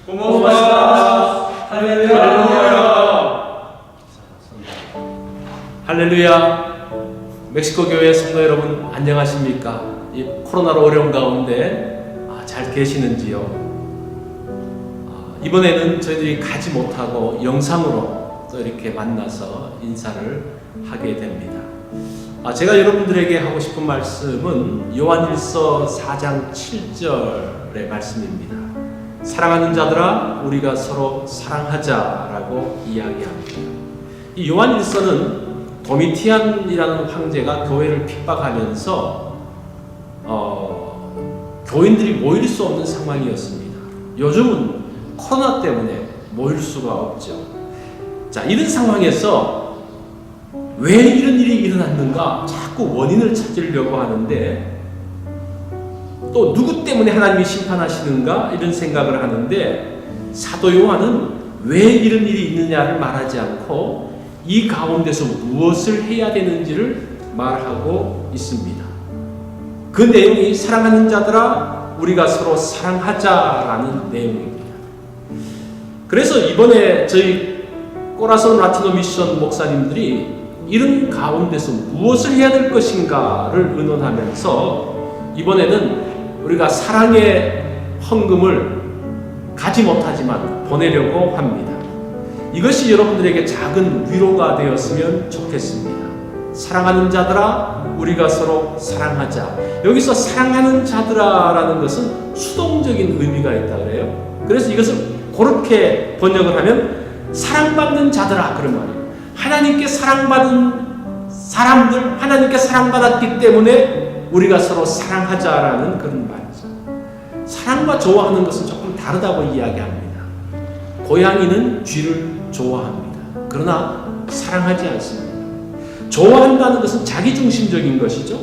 고맙습니다. 할렐루야. 할렐루야. 멕시코 교회 성도 여러분 안녕하십니까? 이 코로나로 어려운 가운데 잘 계시는지요? 이번에는 저희들이 가지 못하고 영상으로 또 이렇게 만나서 인사를 하게 됩니다. 제가 여러분들에게 하고 싶은 말씀은 요한일서 4장 7절의 말씀입니다. 사랑하는 자들아 우리가 서로 사랑하자라고 이야기합니다. 이 요한일서는 도미티안이라는 황제가 교회를 핍박하면서 교인들이 모일 수 없는 상황이었습니다. 요즘은 코로나 때문에 모일 수가 없죠. 자, 이런 상황에서 왜 이런 일이 일어났는가 자꾸 원인을 찾으려고 하는데, 또 누구 때문에 하나님이 심판하시는가 이런 생각을 하는데, 사도 요한은 왜 이런 일이 있느냐를 말하지 않고 이 가운데서 무엇을 해야 되는지를 말하고 있습니다. 그 내용이 사랑하는 자들아 우리가 서로 사랑하자라는 내용입니다. 그래서 이번에 저희 코라손 라티노 미션 목사님들이 이런 가운데서 무엇을 해야 될 것인가를 의논하면서 이번에는 우리가 사랑의 헌금을 가지 못하지만 보내려고 합니다. 이것이 여러분들에게 작은 위로가 되었으면 좋겠습니다. 사랑하는 자들아 우리가 서로 사랑하자. 여기서 사랑하는 자들아라는 것은 수동적인 의미가 있다 그래요. 그래서 이것을 그렇게 번역을 하면 사랑받는 자들아 그런 말이에요. 하나님께 사랑받은 사람들, 하나님께 사랑받았기 때문에 우리가 서로 사랑하자라는 그런 말이죠. 사랑과 좋아하는 것은 조금 다르다고 이야기합니다. 고양이는 쥐를 좋아합니다. 그러나 사랑하지 않습니다. 좋아한다는 것은 자기중심적인 것이죠.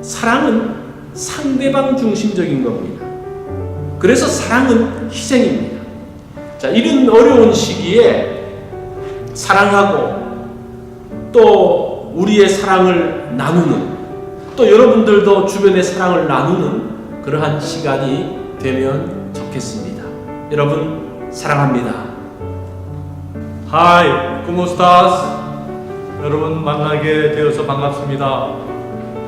사랑은 상대방 중심적인 겁니다. 그래서 사랑은 희생입니다. 자, 이런 어려운 시기에 사랑하고 또 우리의 사랑을 나누는, 또 여러분들도 주변의 사랑을 나누는 그러한 시간이 되면 좋겠습니다. 여러분 사랑합니다. Hi, ¿cómo estás? 여러분 만나게 되어서 반갑습니다.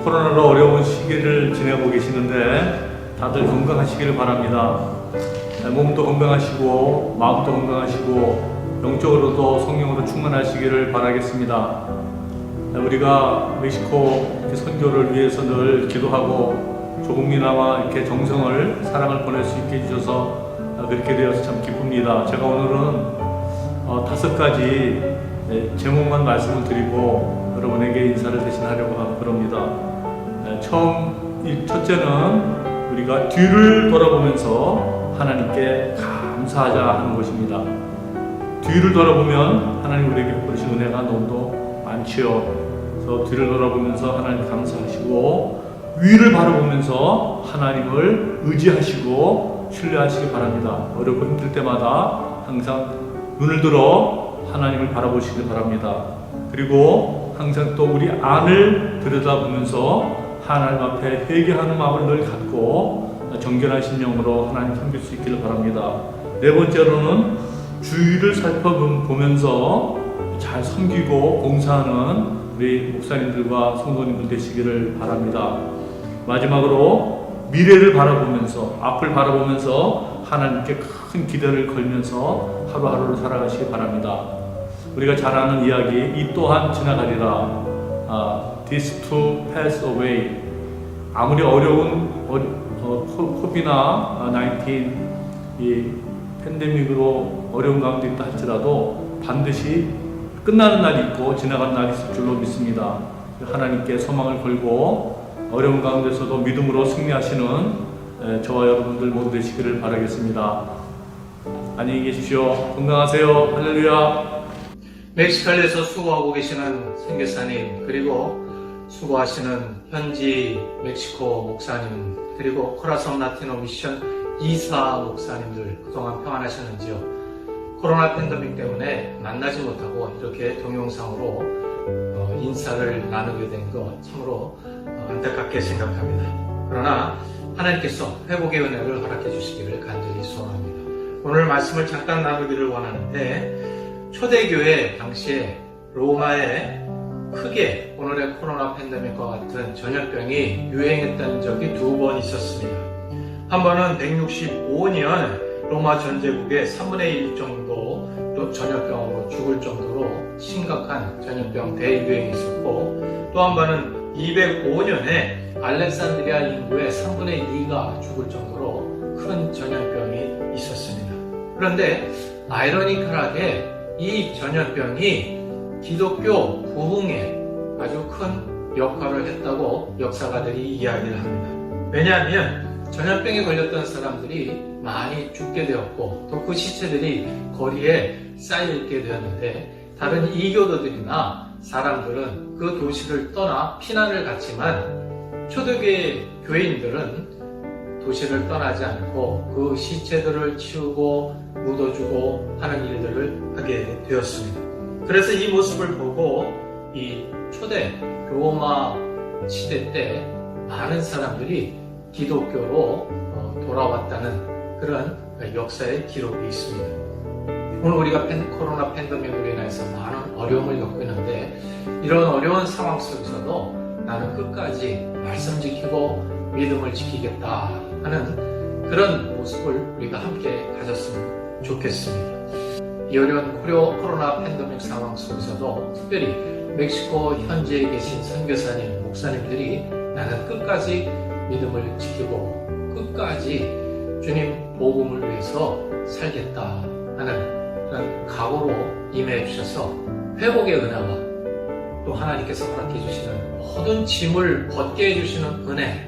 코로나로 어려운 시기를 지내고 계시는데 다들 건강하시기를 바랍니다. 몸도 건강하시고 마음도 건강하시고 영적으로도 성령으로 충만하시기를 바라겠습니다. 우리가 멕시코 선교를 위해서 늘 기도하고 조금이나마 이렇게 정성을 사랑을 보낼 수 있게 해주셔서 그렇게 되어서 참 기쁩니다. 제가 오늘은 5가지 제목만 말씀을 드리고 여러분에게 인사를 대신하려고 하고 그럽니다. 첫째는 우리가 뒤를 돌아보면서 하나님께 감사하자 하는 것입니다. 뒤를 돌아보면 하나님 우리에게 베푸신 은혜가 너무도 많지요. 그래서 뒤를 돌아보면서 하나님 감사하시고 위를 바라보면서 하나님을 의지하시고 신뢰하시기 바랍니다. 어렵고 힘들 때마다 항상 눈을 들어 하나님을 바라보시기 바랍니다. 그리고 항상 또 우리 안을 들여다보면서 하나님 앞에 회개하는 마음을 늘 갖고 정결한 심령으로 하나님 섬길 수 있기를 바랍니다. 네 번째로는 주위를 살펴보면서 잘 섬기고 봉사하는 우리 목사님들과 성도님들 되시기를 바랍니다. 마지막으로 미래를 바라보면서 앞을 바라보면서 하나님께 큰 기대를 걸면서 하루하루를 살아가시기 바랍니다. 우리가 잘 아는 이야기 이 또한 지나가리라. This too pass away. 아무리 어려운 코비드-19 이 팬데믹으로 어려운 가운데 있다 할지라도 반드시 끝나는 날이 있고 지나가는 날이 있을 줄로 믿습니다. 하나님께 소망을 걸고 어려운 가운데서도 믿음으로 승리하시는 저와 여러분들 모두 되시기를 바라겠습니다. 안녕히 계십시오. 건강하세요. 할렐루야. 멕시코에서 수고하고 계시는 선교사님, 그리고 수고하시는 현지 멕시코 목사님, 그리고 코라손 라티노 미션 이사 목사님들 그동안 평안하셨는지요? 코로나 팬데믹 때문에 만나지 못하고 이렇게 동영상으로 인사를 나누게 된 것 참으로 안타깝게 생각합니다. 그러나 하나님께서 회복의 은혜를 허락해 주시기를 간절히 소원합니다. 오늘 말씀을 잠깐 나누기를 원하는데, 초대교회 당시에 로마에 크게 오늘의 코로나 팬데믹과 같은 전염병이 유행했던 적이 2번 있었습니다. 한 번은 165년 로마 전제국의 3분의 1 정도 전염병으로 죽을 정도로 심각한 전염병 대유행이 있었고, 또 한 번은 205년에 알렉산드리아 인구의 3분의 2가 죽을 정도로 큰 전염병이 있었습니다. 그런데 아이러니컬하게 이 전염병이 기독교 부흥에 아주 큰 역할을 했다고 역사가들이 이야기를 합니다. 왜냐하면 전염병에 걸렸던 사람들이 많이 죽게 되었고, 또 그 시체들이 거리에 쌓여있게 되었는데, 다른 이교도들이나 사람들은 그 도시를 떠나 피난을 갔지만, 초대교회 교인들은 도시를 떠나지 않고 그 시체들을 치우고 묻어주고 하는 일들을 하게 되었습니다. 그래서 이 모습을 보고 이 초대 로마 시대 때 많은 사람들이 기독교로 돌아왔다는 그런 역사의 기록이 있습니다. 오늘 우리가 코로나 팬데믹으로 인해서 많은 어려움을 겪고 있는데, 이런 어려운 상황 속에서도 나는 끝까지 말씀 지키고 믿음을 지키겠다 하는 그런 모습을 우리가 함께 가졌으면 좋겠습니다. 이 어려운 코로나 팬데믹 상황 속에서도 특별히 멕시코 현지에 계신 선교사님, 목사님들이 나는 끝까지 믿음을 지키고 끝까지 주님 복음을 위해서 살겠다 하는 그런 각오로 임해 주셔서 회복의 은혜와 또 하나님께서 허락해 주시는 모든 짐을 벗게 해주시는 은혜,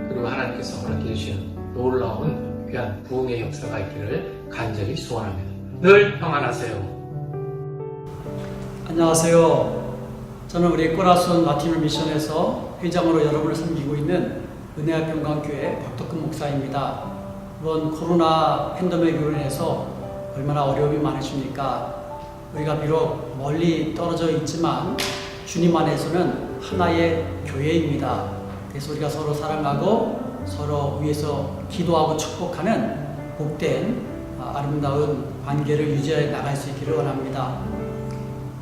그리고 하나님께서 허락해 주시는 놀라운 귀한 부흥의 역사가 있기를 간절히 소원합니다. 늘 평안하세요. 안녕하세요. 저는 우리 꼬라손 라티노 미션에서 회장으로 여러분을 섬기고 있는 은혜와 평강교회 박덕근 목사입니다. 이번 코로나 팬데믹으로 인해서 얼마나 어려움이 많으십니까? 우리가 비록 멀리 떨어져 있지만 주님 안에서는 하나의 교회입니다. 그래서 우리가 서로 사랑하고 서로 위해서 기도하고 축복하는 복된 아름다운 관계를 유지해 나갈 수 있기를 원합니다.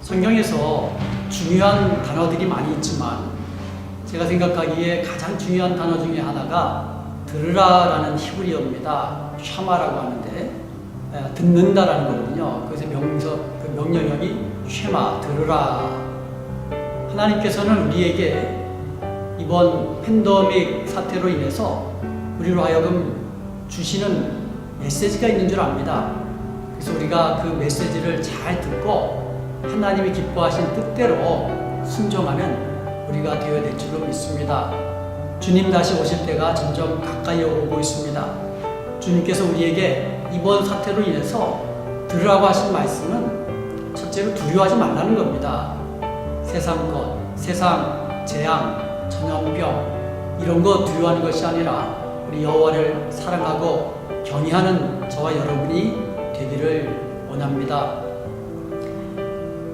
성경에서 중요한 단어들이 많이 있지만 제가 생각하기에 가장 중요한 단어 중에 하나가 들으라라는 히브리어입니다. 샤마라고 하는데 듣는다라는 거거든요. 그래서 그 명령형이 쉐마, 들으라. 하나님께서는 우리에게 이번 팬데믹 사태로 인해서 우리로 하여금 주시는 메시지가 있는 줄 압니다. 그래서 우리가 그 메시지를 잘 듣고 하나님이 기뻐하신 뜻대로 순종하는 우리가 되어야 될 줄로 믿습니다. 주님 다시 오실 때가 점점 가까이 오고 있습니다. 주님께서 우리에게 이번 사태로 인해서 들으라고 하신 말씀은 첫째로 두려워하지 말라는 겁니다. 세상 것, 세상 재앙, 전염병 이런 거 두려워하는 것이 아니라 우리 여호와를 사랑하고 경외하는 저와 여러분이 되기를 원합니다.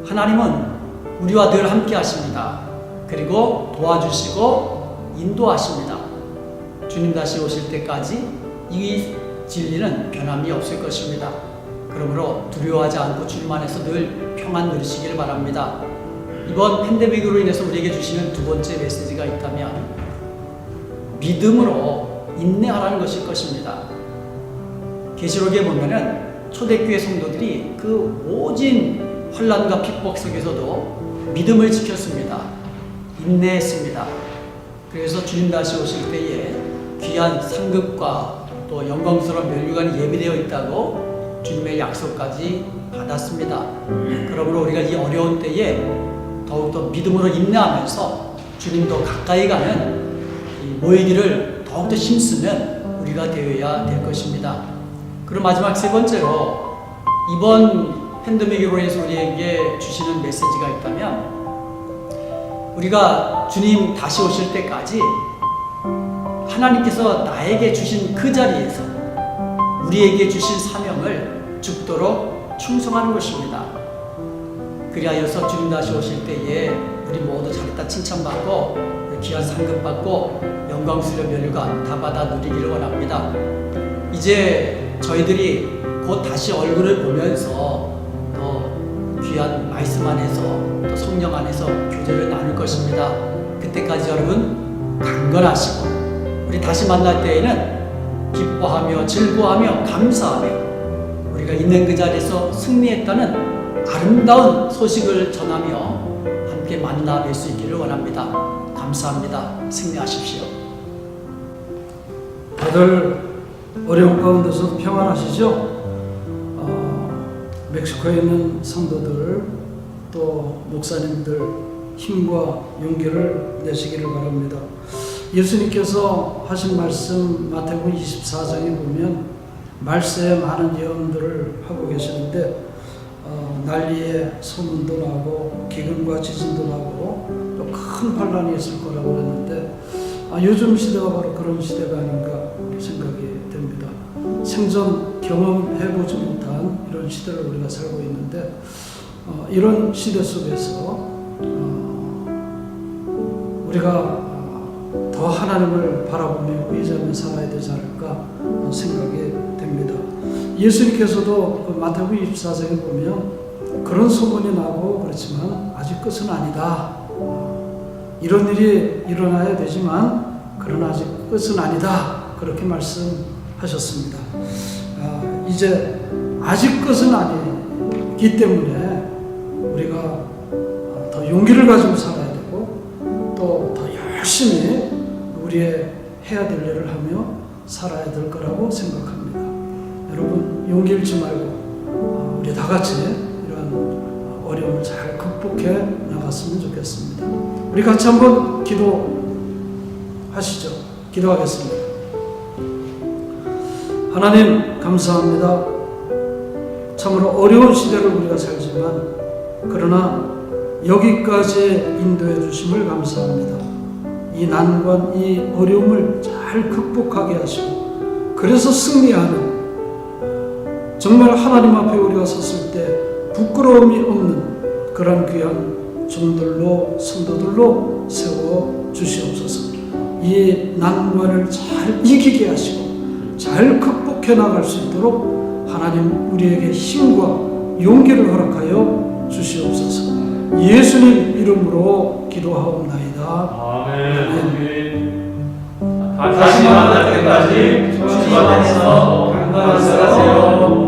하나님은 우리와 늘 함께 하십니다. 그리고 도와주시고 인도하십니다. 주님 다시 오실 때까지 이 진리는 변함이 없을 것입니다. 그러므로 두려워하지 않고 주님 안에서 늘 평안 누리시기를 바랍니다. 이번 팬데믹으로 인해서 우리에게 주시는 두 번째 메시지가 있다면 믿음으로 인내하라는 것일 것입니다. 계시록에 보면은 초대교회 성도들이 그 오진 환난과 핍박 속에서도 믿음을 지켰습니다. 인내했습니다. 그래서 주님 다시 오실 때에 귀한 상급과 또 영광스러운 면류관이 예비되어 있다고 주님의 약속까지 받았습니다. 그러므로 우리가 이 어려운 때에 더욱더 믿음으로 인내하면서 주님도 가까이 가는 이 모이기를 더욱더 힘쓰는 우리가 되어야 될 것입니다. 그리고 마지막 세 번째로 이번 팬데믹으로 인해서 우리에게 주시는 메시지가 있다면 우리가 주님 다시 오실 때까지 하나님께서 나에게 주신 그 자리에서 우리에게 주신 사명을 죽도록 충성하는 것입니다. 그리하여서 주님 다시 오실 때에 우리 모두 잘했다 칭찬받고 귀한 상급받고 영광스러운 면류관 다 받아 누리기를 원합니다. 이제 저희들이 곧 다시 얼굴을 보면서 더 귀한 말씀 안에서 또 성령 안에서 교제를 나눌 것입니다. 그때까지 여러분 강건하시고 우리 다시 만날 때에는 기뻐하며 즐거워하며 감사하며 우리가 있는 그 자리에서 승리했다는 아름다운 소식을 전하며 함께 만나 뵐 수 있기를 원합니다. 감사합니다. 승리하십시오. 다들 어려운 가운데서도 평안하시죠? 멕시코에 있는 성도들 또 목사님들 힘과 용기를 내시기를 바랍니다. 예수님께서 하신 말씀 마태복음 24장에 보면 말세에 많은 예언들을 하고 계시는데 난리의 소문도 나고 기근과 지진도 나고 또 큰 반란이 있을 거라고 그랬는데 요즘 시대가 바로 그런 시대가 아닌가 생각이 됩니다. 생전 경험해보지 못한 이런 시대를 우리가 살고 있는데 이런 시대 속에서 우리가 더 하나님을 바라보며 의지하며 살아야 되지 않을까 생각이 됩니다. 예수님께서도 마태복음 24장에 보면 그런 소문이 나고 그렇지만 아직 끝은 아니다. 이런 일이 일어나야 되지만 그러나 아직 끝은 아니다. 그렇게 말씀하셨습니다. 이제 아직 끝은 아니기 때문에 우리가 더 용기를 가지고 살아야 되고 또 더 열심히 우리의 해야 될 일을 하며 살아야 될 거라고 생각합니다. 여러분 용기 잃지 말고 우리 다 같이 이런 어려움을 잘 극복해 나갔으면 좋겠습니다. 우리 같이 한번 기도하시죠. 기도하겠습니다. 하나님 감사합니다. 참으로 어려운 시대를 우리가 살지만 그러나 여기까지 인도해 주심을 감사합니다. 이 난관, 이 어려움을 잘 극복하게 하시고 그래서 승리하는 정말 하나님 앞에 우리가 섰을 때 부끄러움이 없는 그런 귀한 종들로 성도들로 세워 주시옵소서. 이 난관을 잘 이기게 하시고 잘 극복해 나갈 수 있도록 하나님 우리에게 힘과 용기를 허락하여 주시옵소서. 예수님 이름으로 기도하옵나이다. 아멘. 다시 만날 때까지 주님 안에서 강건하세요.